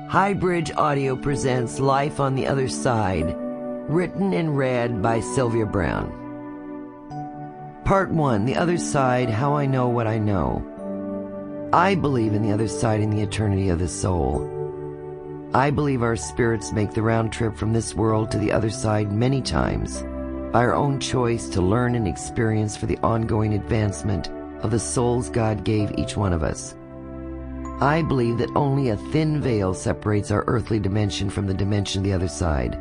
HighBridge Audio presents Life on the Other Side, written and read by Sylvia Browne. Part 1, The Other Side, How I Know What I Know. I believe in the other side in the eternity of the soul. I believe our spirits make the round trip from this world to the other side many times, by our own choice to learn and experience for the ongoing advancement of the souls God gave each one of us. I believe that only a thin veil separates our earthly dimension from the dimension of the other side.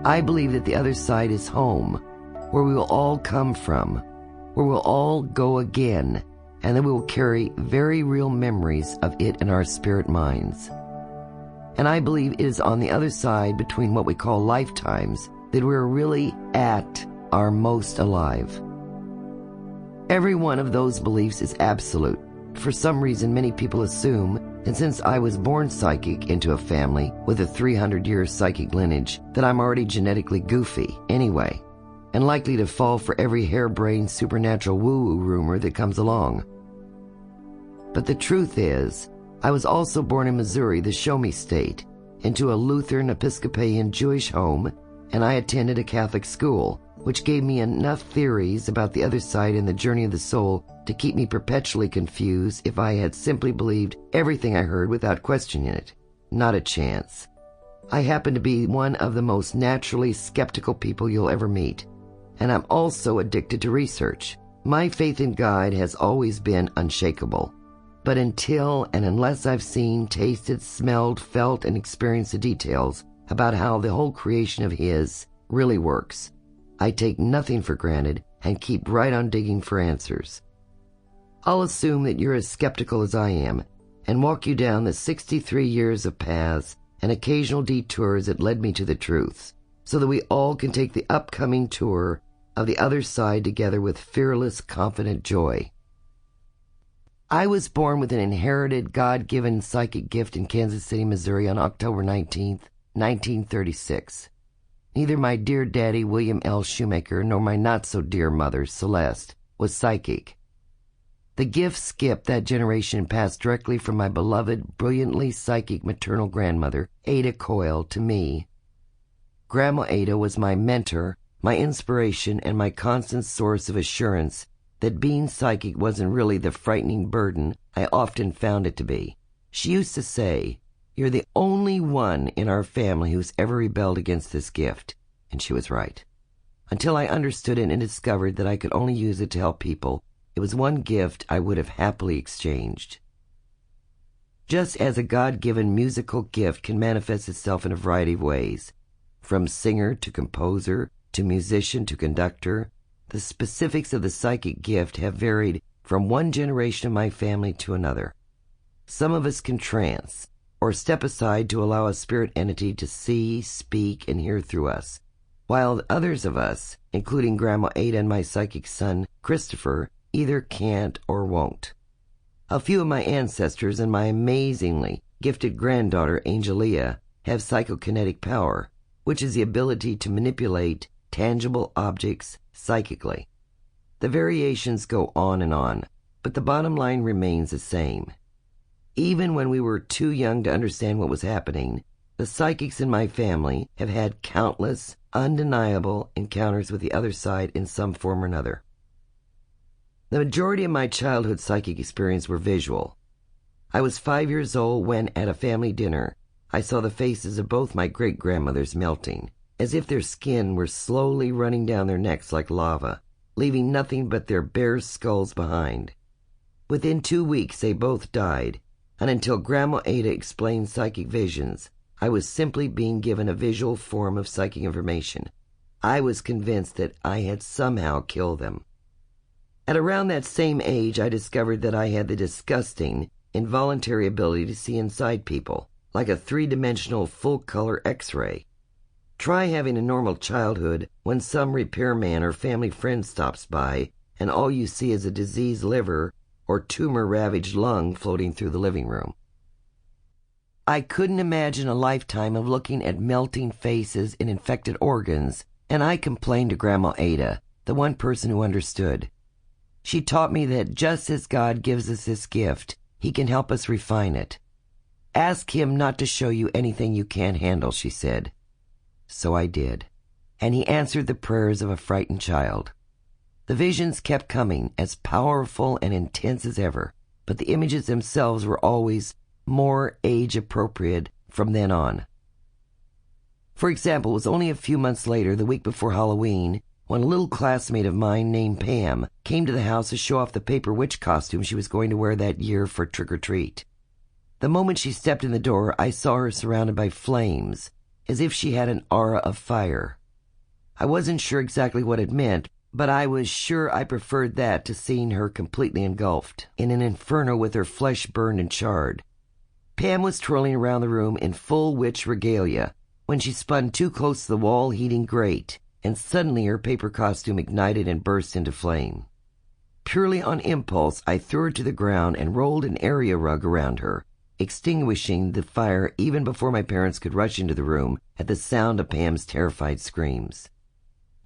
I believe that the other side is home, where we will all come from, where we'll all go again, and that we will carry very real memories of it in our spirit minds. And I believe it is on the other side between what we call lifetimes that we're really at our most alive. Every one of those beliefs is absolute. For some reason, many people assume, and since I was born psychic into a family with a 300-year psychic lineage, that I'm already genetically goofy anyway, and likely to fall for every harebrained supernatural woo-woo rumor that comes along. But the truth is, I was also born in Missouri, the show-me state, into a Lutheran Episcopalian Jewish home, and I attended a Catholic school, which gave me enough theories about the other side and the journey of the soul to keep me perpetually confused if I had simply believed everything I heard without questioning it. Not a chance. I happen to be one of the most naturally skeptical people you'll ever meet, and I'm also addicted to research. My faith in God has always been unshakable, but until and unless I've seen, tasted, smelled, felt, and experienced the details about how the whole creation of His really works, I take nothing for granted and keep right on digging for answers. I'll assume that you're as skeptical as I am and walk you down the 63 years of paths and occasional detours that led me to the truths, so that we all can take the upcoming tour of the other side together with fearless, confident joy. I was born with an inherited, God-given psychic gift in Kansas City, Missouri on October 19th, 1936. Neither my dear daddy, William L. Shoemaker, nor my not-so-dear mother, Celeste, was psychic. The gift skipped that generation and passed directly from my beloved, brilliantly psychic maternal grandmother, Ada Coyle, to me. Grandma Ada was my mentor, my inspiration, and my constant source of assurance that being psychic wasn't really the frightening burden I often found it to be. She used to say, "You're the only one in our family who's ever rebelled against this gift." And she was right. Until I understood it and discovered that I could only use it to help people, it was one gift I would have happily exchanged. Just as a God-given musical gift can manifest itself in a variety of ways, from singer to composer to musician to conductor, the specifics of the psychic gift have varied from one generation of my family to another. Some of us can trance, or step aside to allow a spirit entity to see, speak, and hear through us, while others of us, including Grandma Ada and my psychic son, Christopher, either can't or won't. A few of my ancestors and my amazingly gifted granddaughter, Angelia, have psychokinetic power, which is the ability to manipulate tangible objects psychically. The variations go on, but the bottom line remains the same. Even when we were too young to understand what was happening, the psychics in my family have had countless, undeniable encounters with the other side in some form or another. The majority of my childhood psychic experience were visual. I was 5 years old when, at a family dinner, I saw the faces of both my great-grandmothers melting, as if their skin were slowly running down their necks like lava, leaving nothing but their bare skulls behind. Within 2 weeks they both died, and until Grandma Ada explained psychic visions, I was simply being given a visual form of psychic information. I was convinced that I had somehow killed them. At around that same age, I discovered that I had the disgusting, involuntary ability to see inside people, like a three-dimensional full-color X-ray. Try having a normal childhood when some repairman or family friend stops by and all you see is a diseased liver or tumor-ravaged lung floating through the living room. I couldn't imagine a lifetime of looking at melting faces and infected organs, and I complained to Grandma Ada, the one person who understood. She taught me that just as God gives us this gift, He can help us refine it. Ask him not to show you anything you can't handle, she said. So I did, and he answered the prayers of a frightened child. The visions kept coming, as powerful and intense as ever, but the images themselves were always more age-appropriate from then on. For example, it was only a few months later, the week before Halloween, when a little classmate of mine named Pam came to the house to show off the paper witch costume she was going to wear that year for trick-or-treat. The moment she stepped in the door, I saw her surrounded by flames, as if she had an aura of fire. I wasn't sure exactly what it meant, but I was sure I preferred that to seeing her completely engulfed in an inferno with her flesh burned and charred. Pam was twirling around the room in full witch regalia when she spun too close to the wall-heating grate, and suddenly her paper costume ignited and burst into flame. Purely on impulse, I threw her to the ground and rolled an area rug around her, extinguishing the fire even before my parents could rush into the room at the sound of Pam's terrified screams.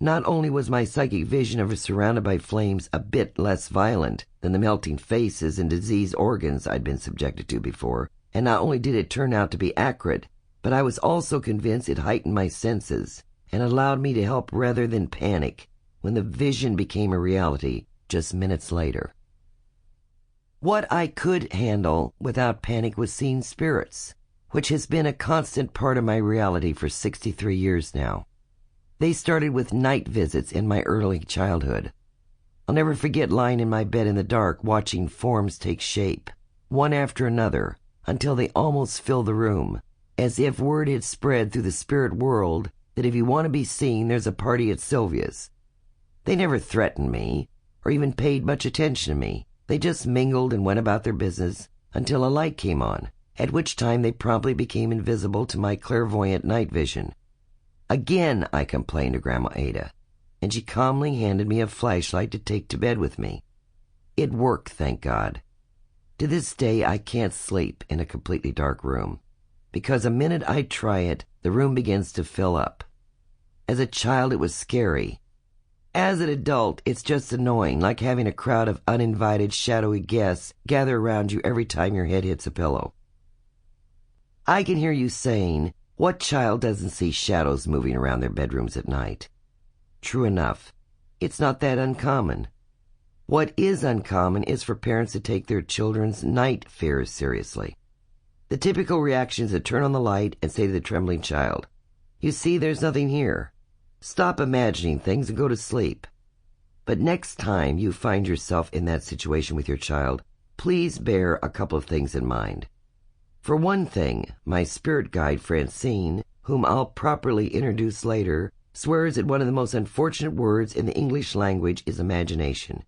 Not only was my psychic vision of her surrounded by flames a bit less violent than the melting faces and diseased organs I'd been subjected to before, and not only did it turn out to be accurate, but I was also convinced it heightened my senses and allowed me to help rather than panic when the vision became a reality just minutes later. What I could handle without panic was seeing spirits, which has been a constant part of my reality for 63 years now. They started with night visits in my early childhood. I'll never forget lying in my bed in the dark watching forms take shape, one after another, until they almost filled the room, as if word had spread through the spirit world that if you want to be seen, there's a party at Sylvia's. They never threatened me, or even paid much attention to me. They just mingled and went about their business until a light came on, at which time they promptly became invisible to my clairvoyant night vision. Again I complained to Grandma Ada, and she calmly handed me a flashlight to take to bed with me. It worked, thank God. To this day I can't sleep in a completely dark room, because the minute I try it, the room begins to fill up. As a child it was scary. As an adult, it's just annoying, like having a crowd of uninvited, shadowy guests gather around you every time your head hits a pillow. I can hear you saying, what child doesn't see shadows moving around their bedrooms at night? True enough, it's not that uncommon. What is uncommon is for parents to take their children's night fears seriously. The typical reaction is to turn on the light and say to the trembling child, "You see, there's nothing here. Stop imagining things and go to sleep." But next time you find yourself in that situation with your child, please bear a couple of things in mind. For one thing, my spirit guide Francine, whom I'll properly introduce later, swears that one of the most unfortunate words in the English language is imagination,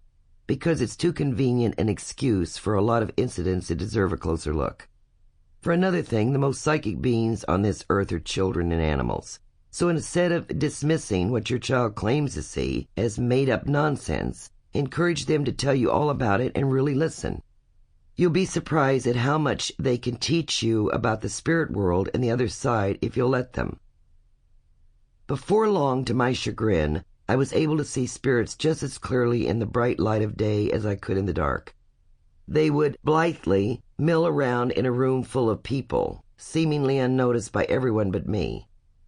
because it's too convenient an excuse for a lot of incidents that deserve a closer look. For another thing, the most psychic beings on this earth are children and animals. So instead of dismissing what your child claims to see as made-up nonsense, encourage them to tell you all about it and really listen. You'll be surprised at how much they can teach you about the spirit world and the other side if you'll let them. Before long, to my chagrin, I was able to see spirits just as clearly in the bright light of day as I could in the dark. They would blithely mill around in a room full of people, seemingly unnoticed by everyone but me.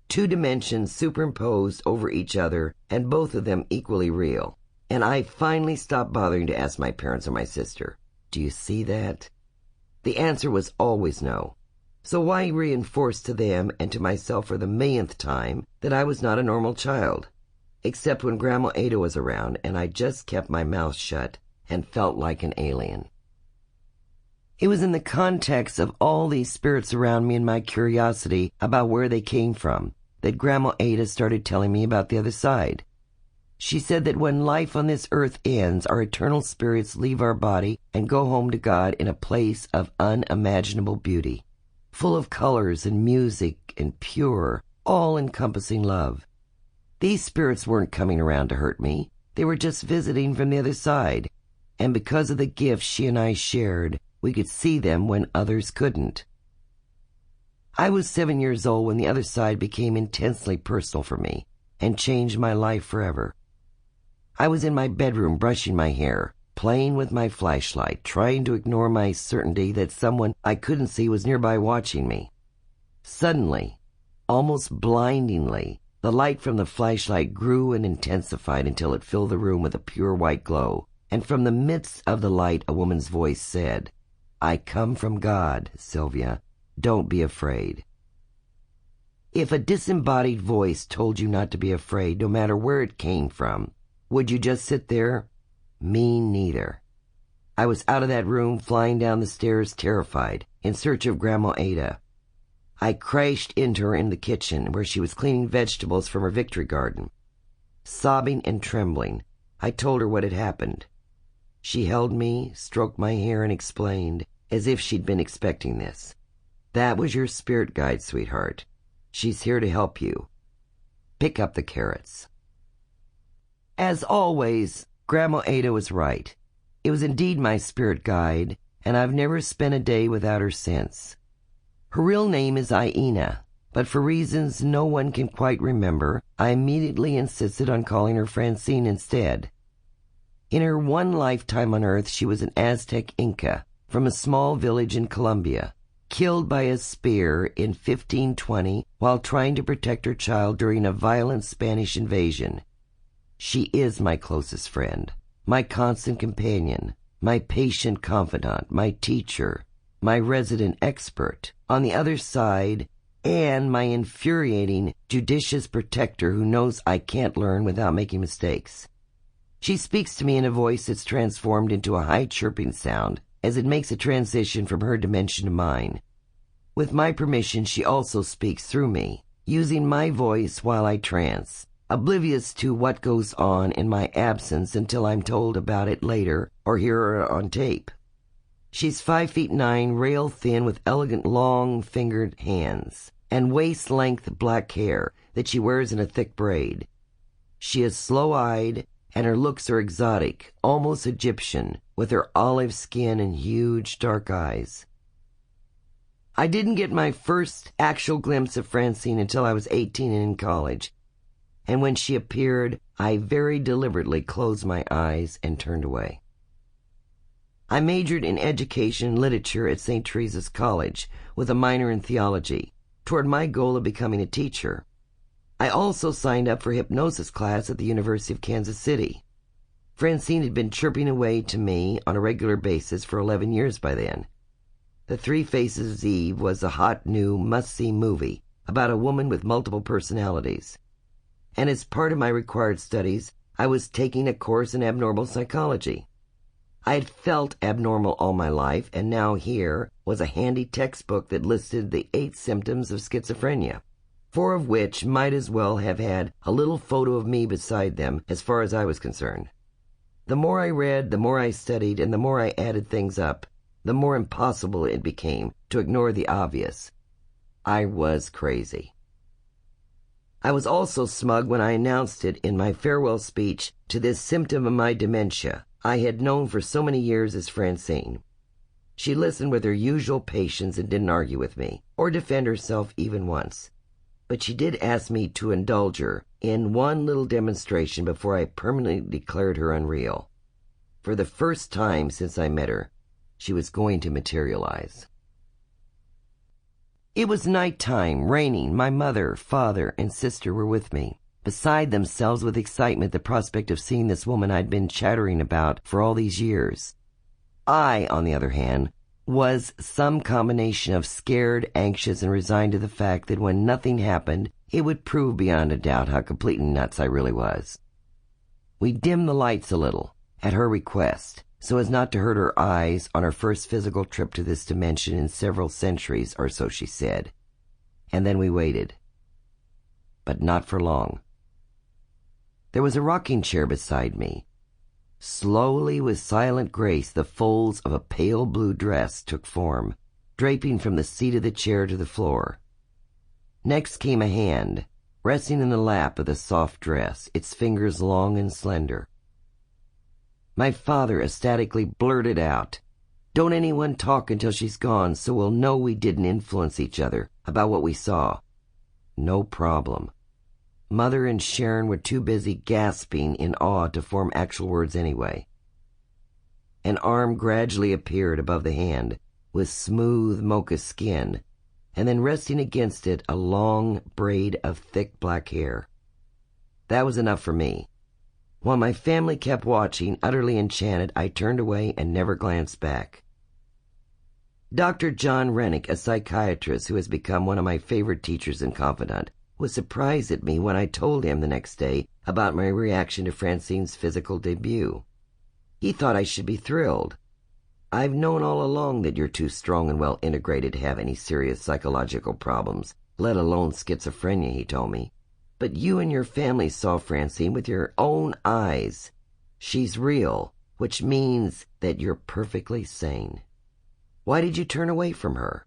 2 dimensions superimposed over each other, and both of them equally real. And I finally stopped bothering to ask my parents or my sister, "Do you see that?" The answer was always no. So why reinforce to them and to myself for the millionth time that I was not a normal child? Except when Grandma Ada was around, and I just kept my mouth shut and felt like an alien. It was in the context of all these spirits around me and my curiosity about where they came from that Grandma Ada started telling me about the other side. She said that when life on this earth ends, our eternal spirits leave our body and go home to God in a place of unimaginable beauty, full of colors and music and pure, all-encompassing love. These spirits weren't coming around to hurt me. They were just visiting from the other side, and because of the gifts she and I shared, we could see them when others couldn't. I was 7 years old when the other side became intensely personal for me and changed my life forever. I was in my bedroom brushing my hair playing with my flashlight, trying to ignore my certainty that someone I couldn't see was nearby watching me. Suddenly, almost blindingly, the light from the flashlight grew and intensified until it filled the room with a pure white glow, and from the midst of the light a woman's voice said, "I come from God, Sylvia. Don't be afraid." If a disembodied voice told you not to be afraid, no matter where it came from, would you just sit there? Me neither. I was out of that room, flying down the stairs, terrified, in search of Grandma Ada. I crashed into her in the kitchen, where she was cleaning vegetables from her victory garden. Sobbing and trembling, I told her what had happened. She held me, stroked my hair, and explained, as if she'd been expecting this. "That was your spirit guide, sweetheart. She's here to help you. Pick up the carrots." As always, Grandma Ada was right. It was indeed my spirit guide, and I've never spent a day without her since. Her real name is Aina, but for reasons no one can quite remember, I immediately insisted on calling her Francine instead. In her one lifetime on Earth, she was an Aztec Inca from a small village in Colombia, killed by a spear in 1520 while trying to protect her child during a violent Spanish invasion. She is my closest friend, my constant companion, my patient confidant, my teacher, my resident expert on the other side, and my infuriating, judicious protector who knows I can't learn without making mistakes. She speaks to me in a voice that's transformed into a high chirping sound as it makes a transition from her dimension to mine. With my permission, she also speaks through me, using my voice while I trance, oblivious to what goes on in my absence until I'm told about it later or hear her on tape. She's 5'9", rail thin, with elegant long-fingered hands, and waist-length black hair that she wears in a thick braid. She is slow-eyed, and her looks are exotic, almost Egyptian, with her olive skin and huge dark eyes. I didn't get my first actual glimpse of Francine until I was 18 and in college, and when she appeared, I very deliberately closed my eyes and turned away. I majored in education and literature at St. Teresa's College, with a minor in theology, toward my goal of becoming a teacher. I also signed up for hypnosis class at the University of Kansas City. Francine had been chirping away to me on a regular basis for 11 years by then. The Three Faces of Eve was a hot new must-see movie about a woman with multiple personalities. And as part of my required studies, I was taking a course in abnormal psychology. I had felt abnormal all my life, and now here was a handy textbook that listed the 8 symptoms of schizophrenia, 4 of which might as well have had a little photo of me beside them as far as I was concerned. The more I read, the more I studied, and the more I added things up, the more impossible it became to ignore the obvious. I was crazy. I was also smug when I announced it in my farewell speech to this symptom of my dementia I had known for so many years as Francine. She listened with her usual patience and didn't argue with me, or defend herself even once. But she did ask me to indulge her in one little demonstration before I permanently declared her unreal. For the first time since I met her, she was going to materialize. It was nighttime, raining. My mother, father, and sister were with me, beside themselves with excitement at the prospect of seeing this woman I'd been chattering about for all these years. I, on the other hand, was some combination of scared, anxious, and resigned to the fact that when nothing happened, it would prove beyond a doubt how completely nuts I really was. We dimmed the lights a little, at her request, so as not to hurt her eyes on her first physical trip to this dimension in several centuries, or so she said. And then we waited. But not for long. There was a rocking chair beside me. Slowly, with silent grace, the folds of a pale blue dress took form, draping from the seat of the chair to the floor. Next came a hand, resting in the lap of the soft dress, its fingers long and slender. My father ecstatically blurted out, "Don't anyone talk until she's gone, so we'll know we didn't influence each other about what we saw." No problem. Mother and Sharon were too busy gasping in awe to form actual words anyway. An arm gradually appeared above the hand, with smooth mocha skin, and then resting against it a long braid of thick black hair. That was enough for me. While my family kept watching, utterly enchanted, I turned away and never glanced back. Dr. John Rennick, a psychiatrist who has become one of my favorite teachers and confidant, was surprised at me when I told him the next day about my reaction to Francine's physical debut. He thought I should be thrilled. "I've known all along that you're too strong and well integrated to have any serious psychological problems, let alone schizophrenia," he told me. "But you and your family saw Francine with your own eyes. She's real, which means that you're perfectly sane. Why did you turn away from her?"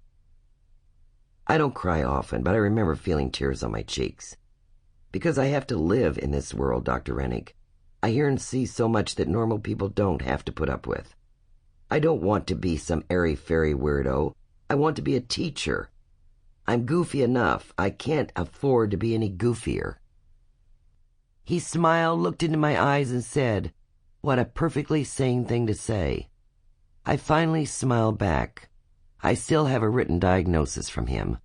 I don't cry often, but I remember feeling tears on my cheeks. "Because I have to live in this world, Dr. Rennick. I hear and see so much that normal people don't have to put up with. I don't want to be some airy-fairy weirdo. I want to be a teacher. I'm goofy enough. I can't afford to be any goofier." He smiled, looked into my eyes, and said, "What a perfectly sane thing to say." I finally smiled back. I still have a written diagnosis from him.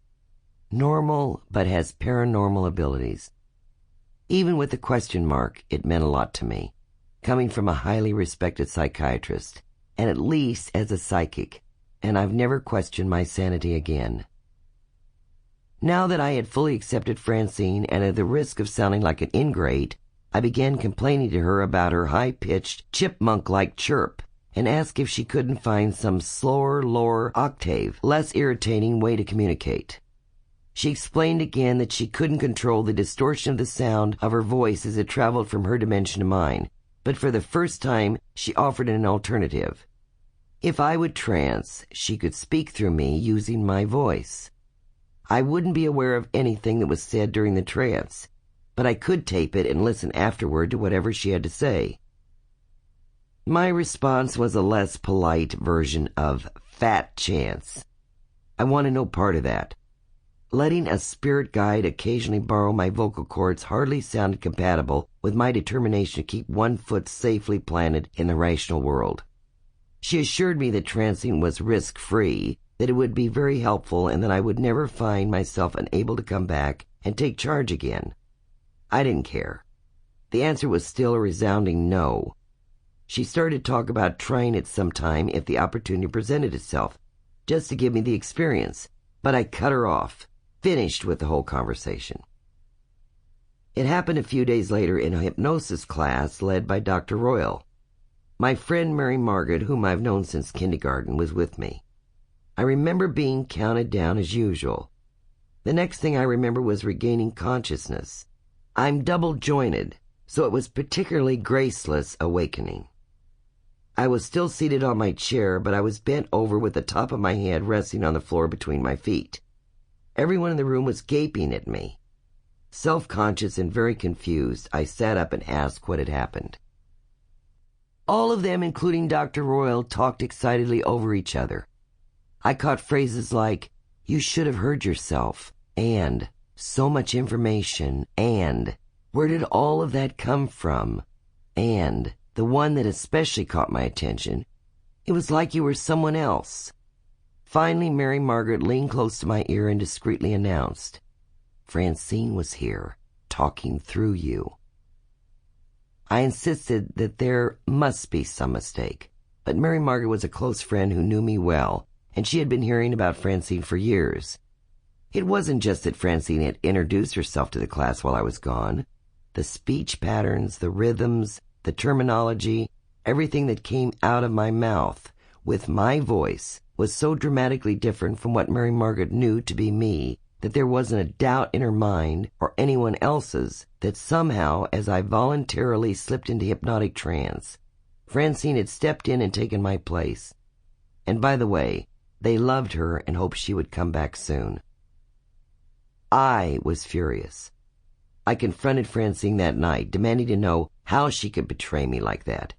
Normal, but has paranormal abilities. Even with the question mark, it meant a lot to me, coming from a highly respected psychiatrist, and at least as a psychic, and I've never questioned my sanity again. Now that I had fully accepted Francine, and at the risk of sounding like an ingrate, I began complaining to her about her high-pitched, chipmunk-like chirp, and asked if she couldn't find some slower, lower octave, less irritating way to communicate. She explained again that she couldn't control the distortion of the sound of her voice as it traveled from her dimension to mine, but for the first time she offered an alternative. If I would trance, she could speak through me using my voice. I wouldn't be aware of anything that was said during the trance, but I could tape it and listen afterward to whatever she had to say. My response was a less polite version of fat chance. I wanted no part of that. Letting a spirit guide occasionally borrow my vocal cords hardly sounded compatible with my determination to keep one foot safely planted in the rational world. She assured me that trancing was risk-free, that it would be very helpful, and that I would never find myself unable to come back and take charge again. I didn't care. The answer was still a resounding no. She started to talk about trying it sometime if the opportunity presented itself, just to give me the experience, but I cut her off, finished with the whole conversation. It happened a few days later in a hypnosis class led by Dr. Royal. My friend Mary Margaret, whom I've known since kindergarten, was with me. I remember being counted down as usual. The next thing I remember was regaining consciousness. I'm double-jointed, so it was particularly graceless awakening. I was still seated on my chair, but I was bent over with the top of my head resting on the floor between my feet. Everyone in the room was gaping at me. Self-conscious and very confused, I sat up and asked what had happened. All of them, including Dr. Royal, talked excitedly over each other. I caught phrases like, "You should have heard yourself," and "so much information," and "where did all of that come from?" And the one that especially caught my attention, "it was like you were someone else." Finally, Mary Margaret leaned close to my ear and discreetly announced, "Francine was here, talking through you." I insisted that there must be some mistake, but Mary Margaret was a close friend who knew me well, and she had been hearing about Francine for years. It wasn't just that Francine had introduced herself to the class while I was gone. The speech patterns, the rhythms, the terminology, everything that came out of my mouth with my voice was so dramatically different from what Mary Margaret knew to be me that there wasn't a doubt in her mind or anyone else's that somehow, as I voluntarily slipped into hypnotic trance, Francine had stepped in and taken my place. And by the way, they loved her and hoped she would come back soon. I was furious. I confronted Francine that night, demanding to know how she could betray me like that.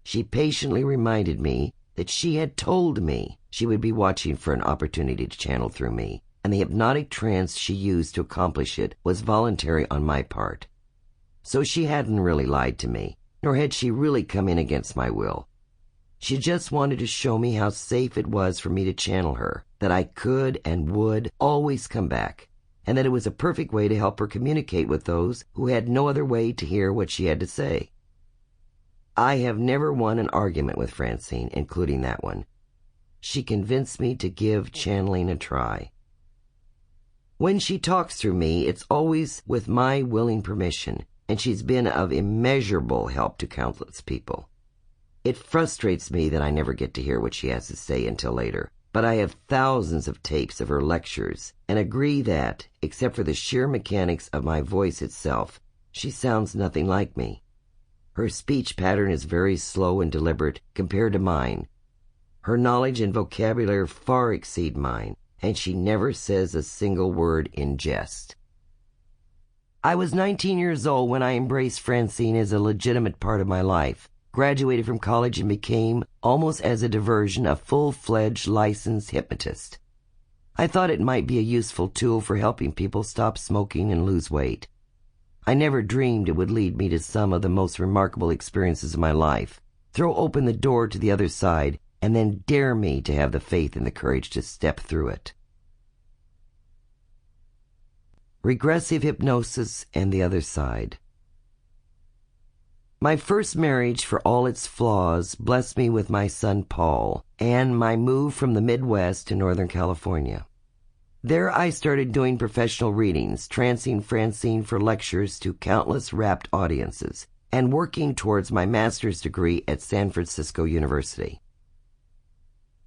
She patiently reminded me that she had told me she would be watching for an opportunity to channel through me, and the hypnotic trance she used to accomplish it was voluntary on my part. So she hadn't really lied to me, nor had she really come in against my will. She just wanted to show me how safe it was for me to channel her, that I could and would always come back, and that it was a perfect way to help her communicate with those who had no other way to hear what she had to say. I have never won an argument with Francine, including that one. She convinced me to give channeling a try. When she talks through me, it's always with my willing permission, and she's been of immeasurable help to countless people. It frustrates me that I never get to hear what she has to say until later, but I have thousands of tapes of her lectures and agree that, except for the sheer mechanics of my voice itself, she sounds nothing like me. Her speech pattern is very slow and deliberate compared to mine. Her knowledge and vocabulary far exceed mine, and she never says a single word in jest. I was 19 years old when I embraced Francine as a legitimate part of my life, graduated from college, and became, almost as a diversion, a full-fledged licensed hypnotist. I thought it might be a useful tool for helping people stop smoking and lose weight. I never dreamed it would lead me to some of the most remarkable experiences of my life, throw open the door to the other side, and then dare me to have the faith and the courage to step through it. Regressive hypnosis and the other side. My first marriage, for all its flaws, blessed me with my son Paul, and my move from the Midwest to Northern California. There I started doing professional readings, trancing Francine for lectures to countless rapt audiences, and working towards my master's degree at San Francisco University.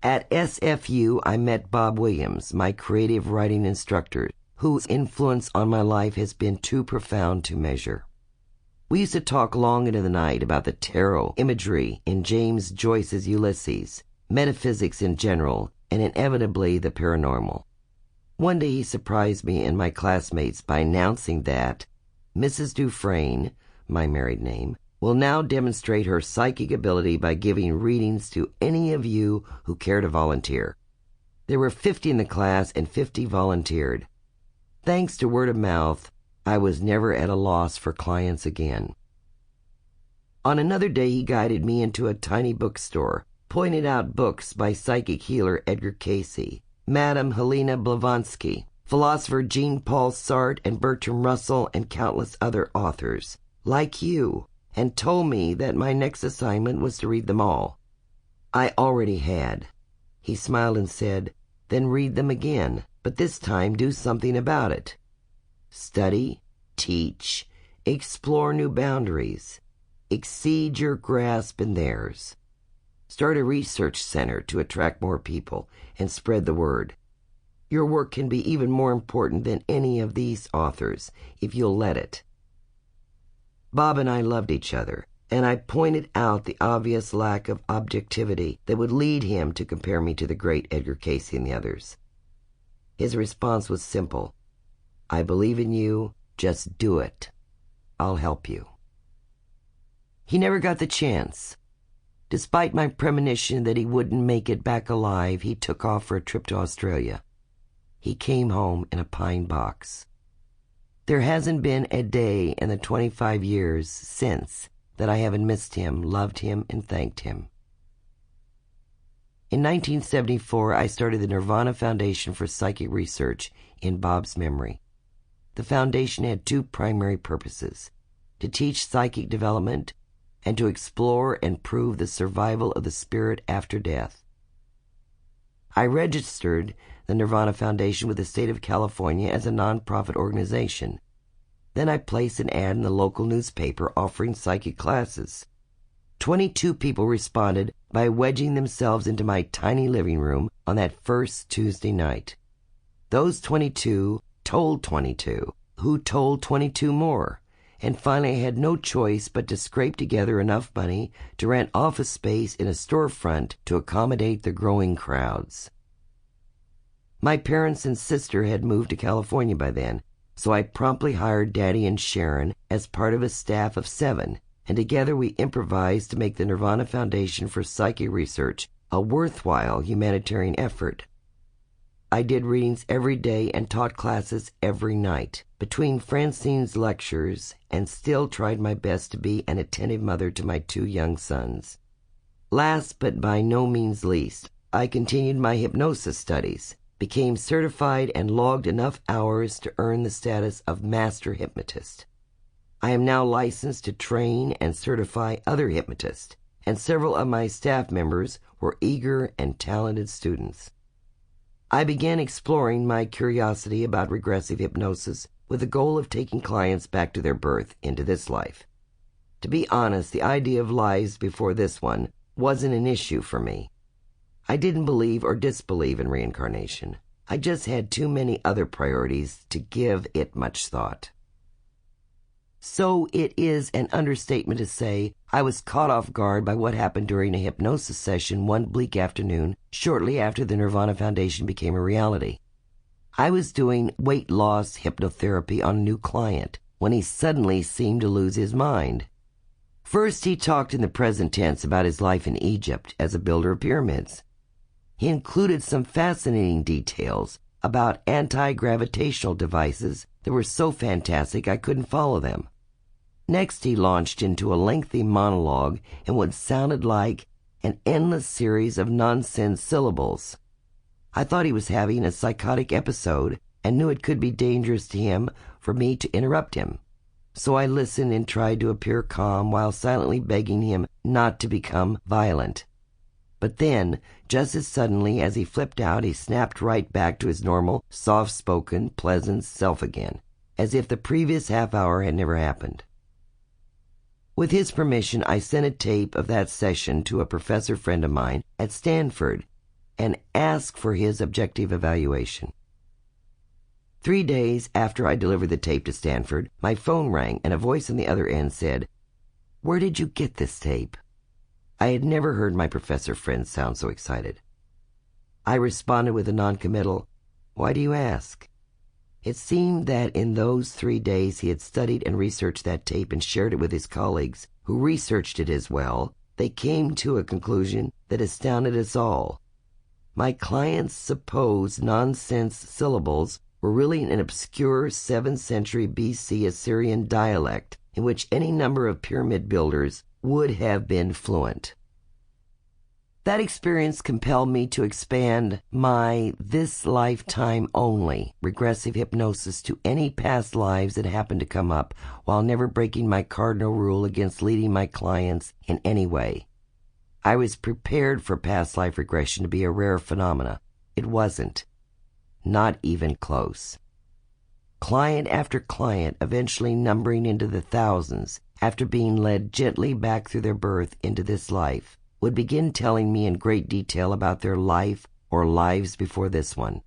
At SFU, I met Bob Williams, my creative writing instructor, whose influence on my life has been too profound to measure. We used to talk long into the night about the tarot, imagery in James Joyce's Ulysses, metaphysics in general, and inevitably the paranormal. One day he surprised me and my classmates by announcing that Mrs. Dufresne, my married name, will now demonstrate her psychic ability by giving readings to any of you who care to volunteer. There were 50 in the class and 50 volunteered. Thanks to word of mouth, I was never at a loss for clients again. On another day, he guided me into a tiny bookstore, pointed out books by psychic healer Edgar Cayce, Madame Helena Blavatsky, philosopher Jean-Paul Sartre and Bertrand Russell, and countless other authors, like you, and told me that my next assignment was to read them all. I already had. He smiled and said, "Then read them again, but this time do something about it. Study, teach, explore new boundaries, exceed your grasp and theirs. Start a research center to attract more people and spread the word. Your work can be even more important than any of these authors if you'll let it." Bob and I loved each other, and I pointed out the obvious lack of objectivity that would lead him to compare me to the great Edgar Cayce and the others. His response was simple: "I believe in you, just do it. I'll help you." He never got the chance. Despite my premonition that he wouldn't make it back alive, he took off for a trip to Australia. He came home in a pine box. There hasn't been a day in the 25 years since that I haven't missed him, loved him, and thanked him. In 1974, I started the Nirvana Foundation for Psychic Research in Bob's memory. The foundation had two primary purposes: to teach psychic development and to explore and prove the survival of the spirit after death. I registered the Nirvana Foundation with the state of California as a non-profit organization. Then I placed an ad in the local newspaper offering psychic classes. 22 people responded by wedging themselves into my tiny living room on that first Tuesday night. Those 22 told 22, who told 22 more, and finally I had no choice but to scrape together enough money to rent office space in a storefront to accommodate the growing crowds. My parents and sister had moved to California by then, so I promptly hired Daddy and Sharon as part of a staff of 7, and together we improvised to make the Nirvana Foundation for Psychic Research a worthwhile humanitarian effort. I did readings every day and taught classes every night, between Francine's lectures, and still tried my best to be an attentive mother to my 2 young sons. Last but by no means least, I continued my hypnosis studies, became certified, and logged enough hours to earn the status of master hypnotist. I am now licensed to train and certify other hypnotists, and several of my staff members were eager and talented students. I began exploring my curiosity about regressive hypnosis with the goal of taking clients back to their birth into this life. To be honest, the idea of lives before this one wasn't an issue for me. I didn't believe or disbelieve in reincarnation. I just had too many other priorities to give it much thought. So it is an understatement to say I was caught off guard by what happened during a hypnosis session one bleak afternoon shortly after the Nirvana Foundation became a reality. I was doing weight loss hypnotherapy on a new client when he suddenly seemed to lose his mind. First, he talked in the present tense about his life in Egypt as a builder of pyramids. He included some fascinating details about anti-gravitational devices that were so fantastic I couldn't follow them. Next, he launched into a lengthy monologue in what sounded like an endless series of nonsense syllables. I thought he was having a psychotic episode and knew it could be dangerous to him for me to interrupt him. So I listened and tried to appear calm while silently begging him not to become violent. But then, just as suddenly as he flipped out, he snapped right back to his normal, soft-spoken, pleasant self again, as if the previous half hour had never happened. With his permission, I sent a tape of that session to a professor friend of mine at Stanford and asked for his objective evaluation. 3 days after I delivered the tape to Stanford, my phone rang and a voice on the other end said, "Where did you get this tape?" I had never heard my professor friend sound so excited. I responded with a noncommittal, "Why do you ask?" It seemed that in those 3 days he had studied and researched that tape and shared it with his colleagues, who researched it as well. They came to a conclusion that astounded us all. My client's supposed nonsense syllables were really an obscure 7th century BC Assyrian dialect in which any number of pyramid builders would have been fluent. That experience compelled me to expand my this lifetime only regressive hypnosis to any past lives that happened to come up, while never breaking my cardinal rule against leading my clients in any way. I was prepared for past life regression to be a rare phenomena. It wasn't. Not even close. Client after client, eventually numbering into the thousands, after being led gently back through their birth into this life, would begin telling me in great detail about their life or lives before this one.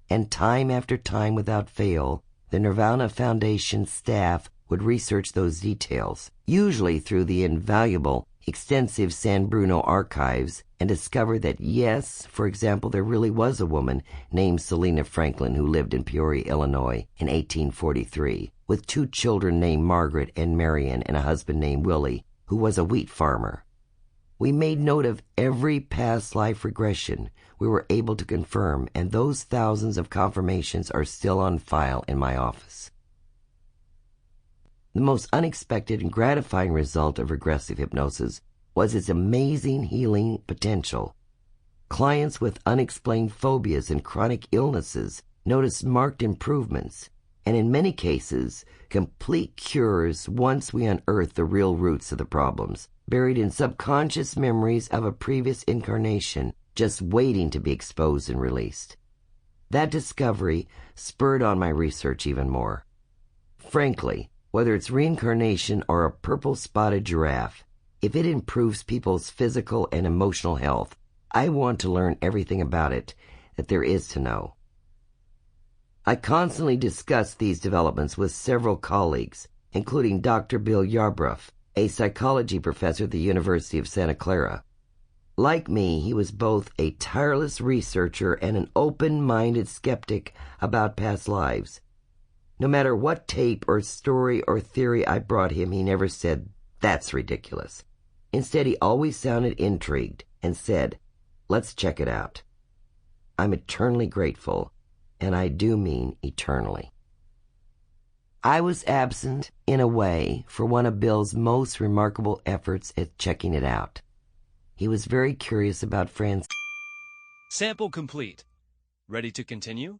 And time after time without fail, the Nirvana Foundation staff would research those details, usually through the invaluable, extensive San Bruno archives, and discover that yes, for example, there really was a woman named Selena Franklin who lived in Peoria, Illinois in 1843, with 2 children named Margaret and Marion and a husband named Willie, who was a wheat farmer. We made note of every past life regression we were able to confirm, and those thousands of confirmations are still on file in my office. The most unexpected and gratifying result of regressive hypnosis was its amazing healing potential. Clients with unexplained phobias and chronic illnesses noticed marked improvements, and in many cases, complete cures once we unearthed the real roots of the problems, buried in subconscious memories of a previous incarnation, just waiting to be exposed and released. That discovery spurred on my research even more. Frankly, whether it's reincarnation or a purple-spotted giraffe, if it improves people's physical and emotional health, I want to learn everything about it that there is to know. I constantly discuss these developments with several colleagues, including Dr. Bill Yarbrough, a psychology professor at the University of Santa Clara. Like me, he was both a tireless researcher and an open-minded skeptic about past lives. No matter what tape or story or theory I brought him, he never said, "That's ridiculous." Instead, he always sounded intrigued and said, "Let's check it out." I'm eternally grateful, and I do mean eternally. I was absent, in a way, for one of Bill's most remarkable efforts at checking it out. He was very curious about Francine. Sample complete. Ready to continue?